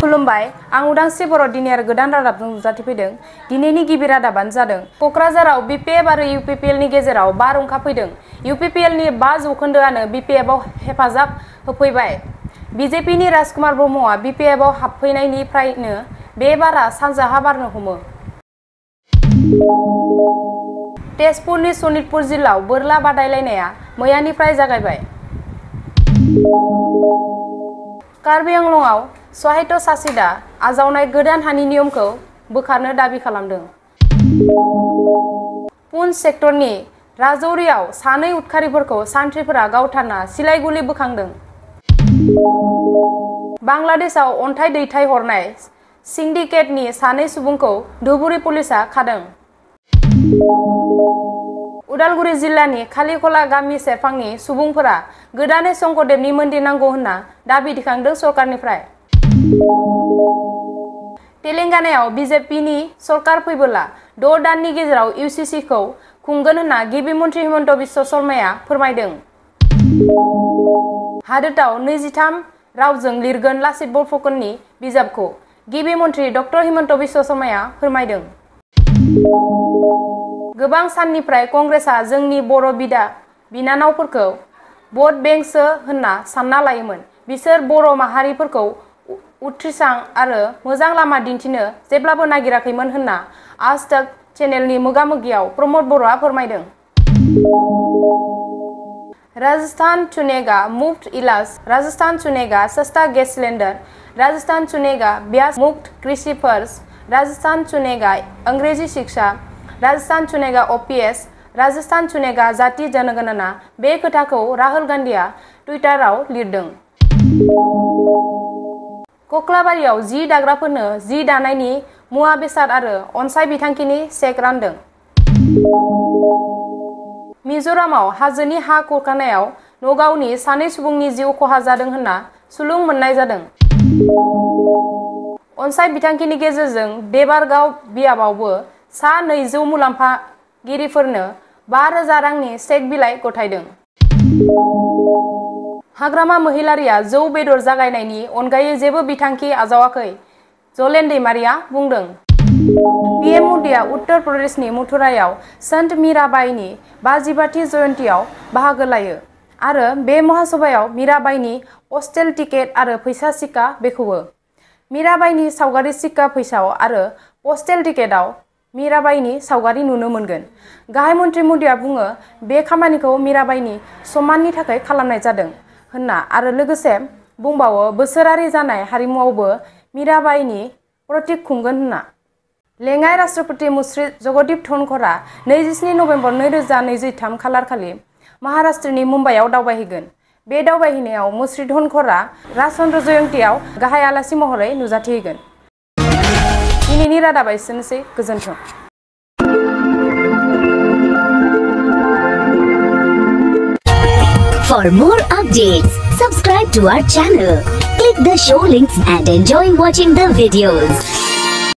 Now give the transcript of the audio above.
खुलुमबाय आं उदांस्रि बर' दिनै आरो गोदान रादाबजों नुजाथिफैदों। दिनैनि गिबि रादाबानो जादों क'क्राझाराव BPF आरो UPPL नि गेजेराव बारहुंखा फैदों। UPPL नि 5% BPF आव हेफाजाब होफैबाय। BJP नि राजकुमार ब्रह्मआ BPF आव हाबफैनायनिफ्रायनो बे बारा सानजाहा बारनो हमो। तेजपुरनि सनितपुर जिल्लायाव बोरला बादायलायनाया मैयानिफ्राय जागायबाय। कार्बि आंलंआव सहायत सासिदा आजावनाय गोदान हानि नियमखौ बोखारनो दाबि खालामदों। पुन्च सेक्टरनि राजौरीआव सानै उदखारिफोरखौ सान्थ्रिफोरा गावथारना सिलाइ गुलि बोखांदों। बांलादेशआव अन्थाइ दैथायहरनाय सिन्डिकेटनि सानै सुबुंखौ धुबुरी पुलिसआ खादों। उदालगुरि जिल्लानि खालिखला गामि सेरफांनि सुबुंफोरा गोदानै शंकरदेबनि मन्दिर नांगौ होनना दाबि दिखांदों सरकारनिफ्राय। तेलेंगानायाव BJP नि सरकार फैबोला 6 दाननि गेजेराव UCC खौ खुंगोन होनना गिबि मन्थ्रि हिमन्त बिश्व शर्माया फोरमायदों। हादोराव 23 रावजों लिरगोन लाचित बरफुकननि बिजाबखौ गिबि मन्थ्रि डक्टर हिमन्त बिश्व शर्माया फोरमायदों। गोबां साननिफ्राय कंग्रेसआ जोंनि बर' बिदा बिनानावफोरखौ भट बेंकसो होनना सानना लायोमोन। बिसोर बर' माहारिफोरखौ उथ्रिसां आरो मोजां लामा दिन्थिनो जेब्लाबो नागिराखैमोन होनना आज तक चेनेलनि मोगा-मोगियाव प्रमोद बर'आ फोरमायदों। राजस्थान चुनेगा मुफ्त इलाज, राजस्थान चुनेगा सस्ता गैस सिलेंडर, राजस्थान चुनेगा ब्याज मुक्त कृषि फर्ज, राजस्थान चुनेगा अंग्रेजी शिक्षा, राजस्थान चुनेगा OPS, राजस्थान चुनेगा जाति जनगणना बे खोथाखौ राहुल गान्धीआ टुइटाराव लिरदों। कक्लाबारियाव जि दाग्राफोरनो जि दानायनि मुवा बेसाद आरो अनसाय बिथांखिनि चेक रानदों। मिज'रामाव हाजोनि हा खुरखानायाव नगावनि सानै सुबुंनि जिउ खहा जादों होनना सुलुं मोननाय जादों। अनसाय बिथांखिनि गेजेरजों देबारगाव बियाबावबो सा 200 मुलाम्फागिरिफोरनो 5,000 रांनि चेक बिलाइ गथायदों। हाग्रामा महिलारिया जौ बेदर जागायनायनि अनगायै जेबो बिथांखि आजावाखै, जलेन दैमारिया बुंदों। PM मोदीआ उत्तर प्रदेशनि मथुरायाव सन्त मीराबाईनि 55थि जयन्तीआव बाहागो लायो आरो बे महासभायाव मीराबाईनि हस्टेल टिकेट आरो फैसा सिक्का बेखेवो। मीराबाईनि सावगारि सिक्का फैसा आरो हस्टेल टिकेटआव मीराबाईनि सावगारि नुनो मोनगोन। गाहाय मन्थ्रि मोदीआ बुङो बे खामानिखौ मीराबाईनि सन्माननि थाखाय खालामनाय जादों होनना आरो लोगोसे बुंबावो बोसोरारि जानाय हारिमुआवबो मीराबाईनि प्रतीक खुंगोन होनना। लेङाइ राष्ट्रपति मुश्री जगदीप धनखरआ 27 नबेम्बर 2023 खालारखालि महाराष्ट्रनि मुम्बाइआव दावबायहैगोन। बे दावबायहैनायाव मुश्री धनखरआ राजचन्द्र जयन्तीआव गाहाय आलासि महरै नुजाथिहैगोन। दिनैनि रादाबा एसेनोसै, गोजोन्थों। For more updates, subscribe to our channel, click the show links and enjoy watching the videos.